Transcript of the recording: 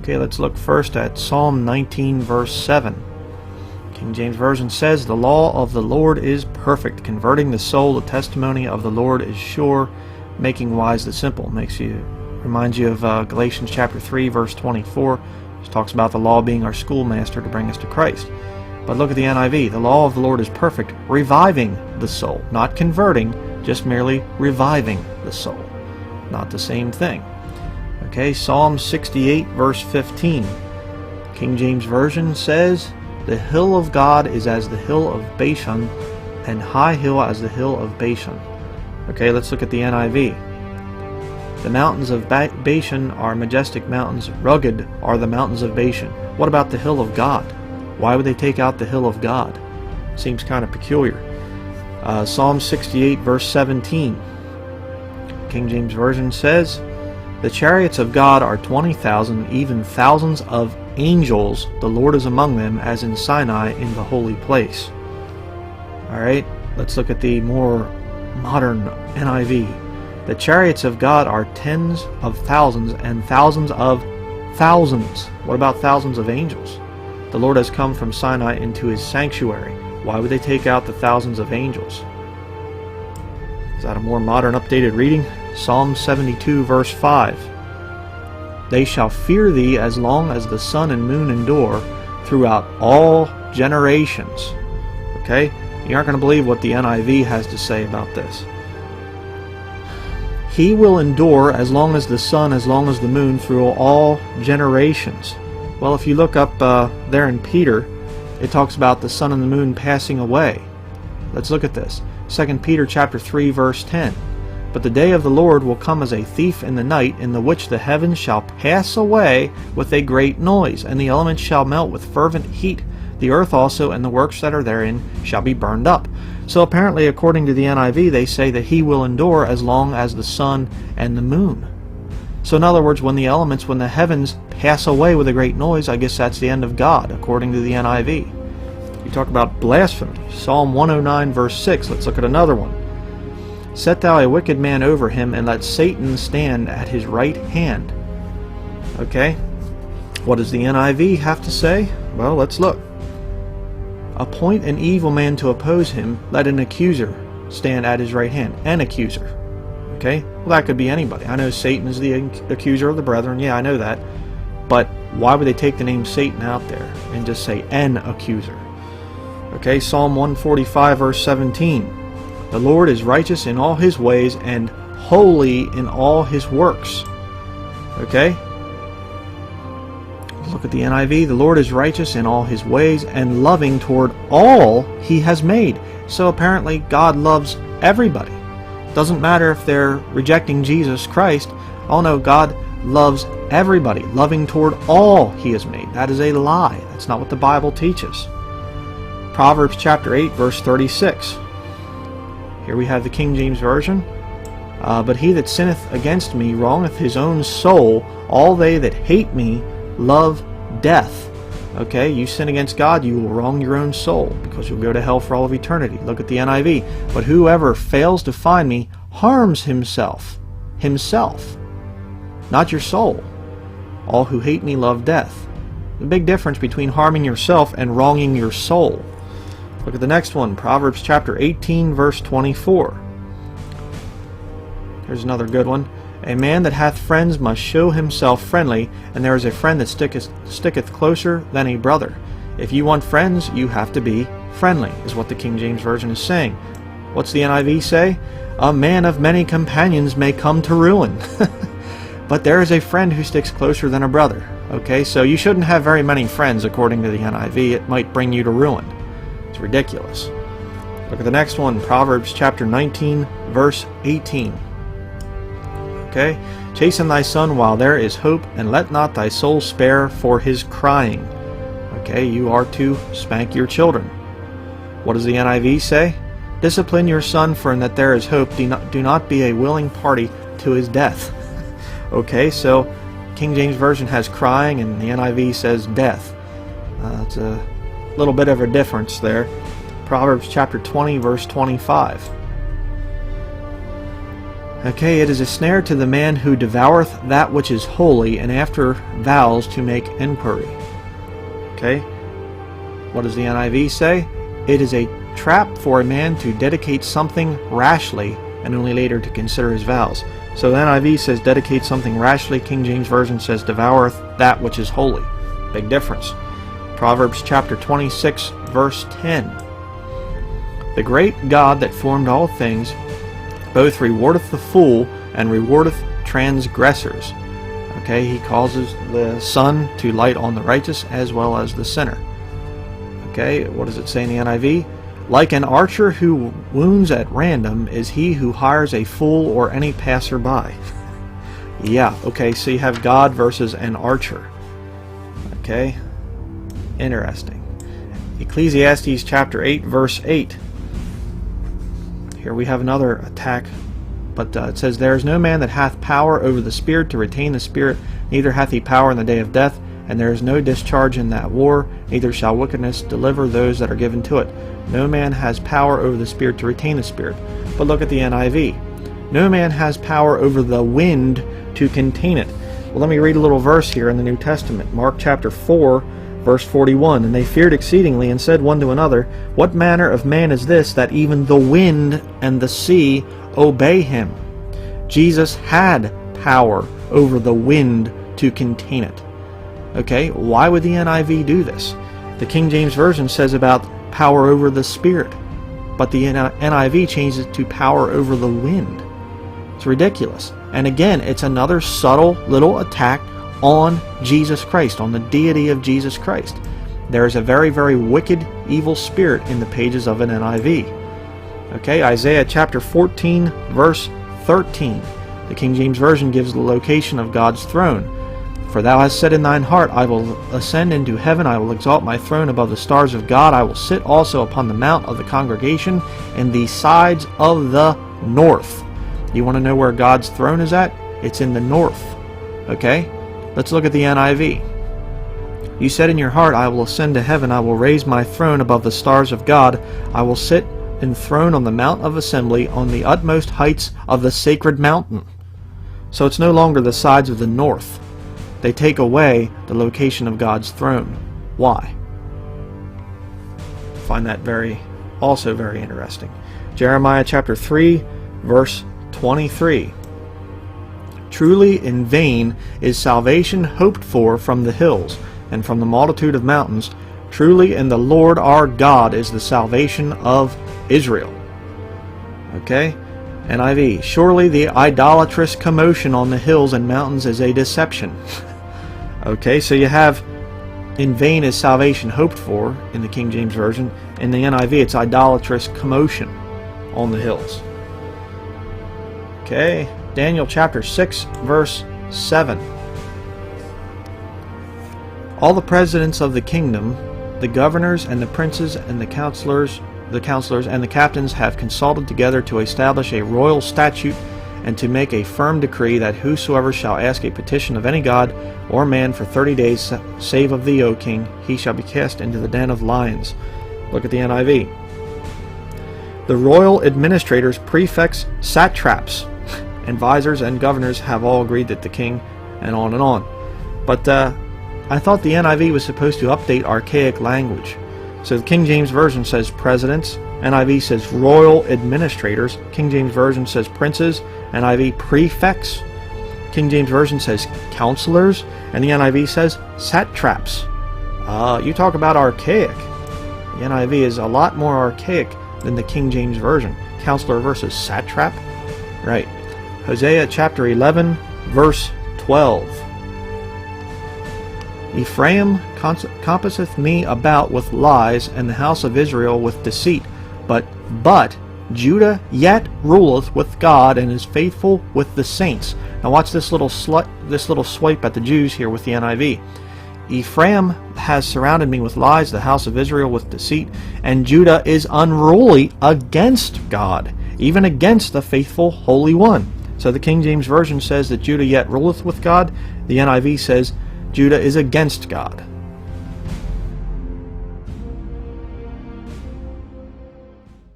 Okay, let's look first at Psalm 19 verse 7. King James Version says, "The law of the Lord is perfect, converting the soul. The testimony of the Lord is sure, making wise the simple." Reminds you of Galatians chapter 3 verse 24, which talks about the law being our schoolmaster to bring us to Christ. But look at the NIV. "The law of the Lord is perfect, reviving the soul." Not converting, just merely reviving the soul. Not the same thing. Okay, Psalm 68 verse 15. King James Version says, "The hill of God is as the hill of Bashan, and high hill as the hill of Bashan." Okay, let's look at the NIV. "The mountains of Bashan are majestic mountains, rugged are the mountains of Bashan." What about the hill of God? Why would they take out the hill of God? Seems kind of peculiar. Psalm 68 verse 17. King James Version says, "The chariots of God are 20,000, even thousands of angels. The Lord is among them, as in Sinai in the holy place." Alright, let's look at the more modern NIV. "The chariots of God are tens of thousands and thousands of thousands." What about thousands of angels? "The Lord has come from Sinai into his sanctuary." Why would they take out the thousands of angels? Is that a more modern, updated reading? Psalm 72 verse 5. "They shall fear thee as long as the sun and moon endure, throughout all generations." Okay? You aren't going to believe what the NIV has to say about this. "He will endure as long as the sun, as long as the moon, through all generations." Well, if you look up there in Peter, it talks about the sun and the moon passing away. Let's look at this. 2 Peter chapter 3 verse 10. "But the day of the Lord will come as a thief in the night, in the which the heavens shall pass away with a great noise, and the elements shall melt with fervent heat. The earth also and the works that are therein shall be burned up." So apparently, according to the NIV, they say that he will endure as long as the sun and the moon. So in other words, when the heavens pass away with a great noise, I guess that's the end of God, according to the NIV. You talk about blasphemy. Psalm 109 verse 6. Let's look at another one. "Set thou a wicked man over him, and let Satan stand at his right hand." Okay, what does the NIV have to say? Well, let's look. "Appoint an evil man to oppose him, let an accuser stand at his right hand." An accuser. Okay, well, that could be anybody. I know Satan is the accuser of the brethren. Yeah, I know that. But why would they take the name Satan out there and just say an accuser? Okay, Psalm 145 verse 17. "The Lord is righteous in all his ways and holy in all his works." Okay? Look at the NIV. "The Lord is righteous in all his ways and loving toward all he has made." So apparently God loves everybody. Doesn't matter if they're rejecting Jesus Christ. Oh no, God loves everybody, loving toward all he has made. That is a lie. That's not what the Bible teaches. Proverbs chapter 8 verse 36. Here we have the King James Version. "But he that sinneth against me wrongeth his own soul. All they that hate me love death." Okay, you sin against God, you will wrong your own soul, because you'll go to hell for all of eternity. Look at the NIV. "But whoever fails to find me harms himself." Himself. Not your soul. "All who hate me love death." The big difference between harming yourself and wronging your soul. Look at the next one. Proverbs chapter 18 verse 24. Here's another good one. "A man that hath friends must show himself friendly, and there is a friend that sticketh closer than a brother." If you want friends, you have to be friendly, is what the King James Version is saying. What's the NIV say? "A man of many companions may come to ruin." But there is a friend who sticks closer than a brother. Okay, so you shouldn't have very many friends according to the NIV. It might bring you to ruin. It's ridiculous. Look at the next one. Proverbs chapter 19 verse 18. Okay, "Chasten thy son while there is hope, and let not thy soul spare for his crying." Okay, you are to spank your children. What does the NIV say? "Discipline your son, for in that there is hope. Do not be a willing party to his death." Okay, so King James Version has crying, and the NIV says death. It's a little bit of a difference there. Proverbs chapter 20 verse 25. Okay, it is a snare to the man who devoureth that which is holy, and after vows to make enquiry. Okay, what does the NIV say? It is a trap for a man to dedicate something rashly, and only later to consider his vows. So the NIV says dedicate something rashly. King James Version says devoureth that which is holy. Big difference. Proverbs chapter 26, verse 10. The great God that formed all things both rewardeth the fool and rewardeth transgressors. Okay, he causes the sun to light on the righteous as well as the sinner. Okay, what does it say in the NIV? Like an archer who wounds at random is he who hires a fool or any passerby. Yeah, okay, so you have God versus an archer. Okay, interesting. Ecclesiastes chapter 8, verse 8. Here we have another attack, but it says, There is no man that hath power over the spirit to retain the spirit, neither hath he power in the day of death, and there is no discharge in that war, neither shall wickedness deliver those that are given to it. No man has power over the spirit to retain the spirit. But look at the NIV. No man has power over the wind to contain it. Well, let me read a little verse here in the New Testament. Mark chapter 4, verse 41. And they feared exceedingly, and said one to another, What manner of man is this, that even the wind and the sea obey him? Jesus had power over the wind to contain it. Okay, why would the NIV do this? The King James Version says about power over the spirit, but the NIV changes it to power over the wind. It's ridiculous. And again, it's another subtle little attack on Jesus Christ, on the deity of Jesus Christ. There is a very, very wicked, evil spirit in the pages of an NIV. Okay, Isaiah chapter 14, verse 13. The King James Version gives the location of God's throne. For thou hast said in thine heart, I will ascend into heaven, I will exalt my throne above the stars of God, I will sit also upon the mount of the congregation in the sides of the north. You want to know where God's throne is at? It's in the north. Okay? Let's look at the NIV. You said in your heart, I will ascend to heaven, I will raise my throne above the stars of God, I will sit enthroned on the mount of assembly, on the utmost heights of the sacred mountain. So it's no longer the sides of the north. They take away the location of God's throne. Why? Find that also very interesting. Jeremiah chapter 3, verse 23. Truly in vain is salvation hoped for from the hills, and from the multitude of mountains. Truly in the Lord our God is the salvation of Israel. Okay? NIV. Surely the idolatrous commotion on the hills and mountains is a deception. Okay, so you have in vain is salvation hoped for in the King James Version. In the NIV, it's idolatrous commotion on the hills. Okay, Daniel chapter 6, verse 7. All the presidents of the kingdom, the governors and the princes and the counselors and the captains have consulted together to establish a royal statute and to make a firm decree that whosoever shall ask a petition of any god or man for 30 days, save of thee, O king, he shall be cast into the den of lions. Look at the NIV. The royal administrators, prefects, satraps, advisors, and governors have all agreed that the king, and on and on. But I thought the NIV was supposed to update archaic language. So the King James Version says presidents, NIV says royal administrators, King James Version says princes, NIV prefects, King James Version says counselors, and the NIV says satraps. You talk about archaic. The NIV is a lot more archaic than the King James Version. Counselor versus satrap. Right. Hosea chapter 11, verse 12. Ephraim compasseth me about with lies, and the house of Israel with deceit. But Judah yet ruleth with God, and is faithful with the saints. Now watch this little swipe at the Jews here with the NIV. Ephraim has surrounded me with lies, the house of Israel with deceit, and Judah is unruly against God, even against the faithful Holy One. So the King James Version says that Judah yet ruleth with God. The NIV says Judah is against God.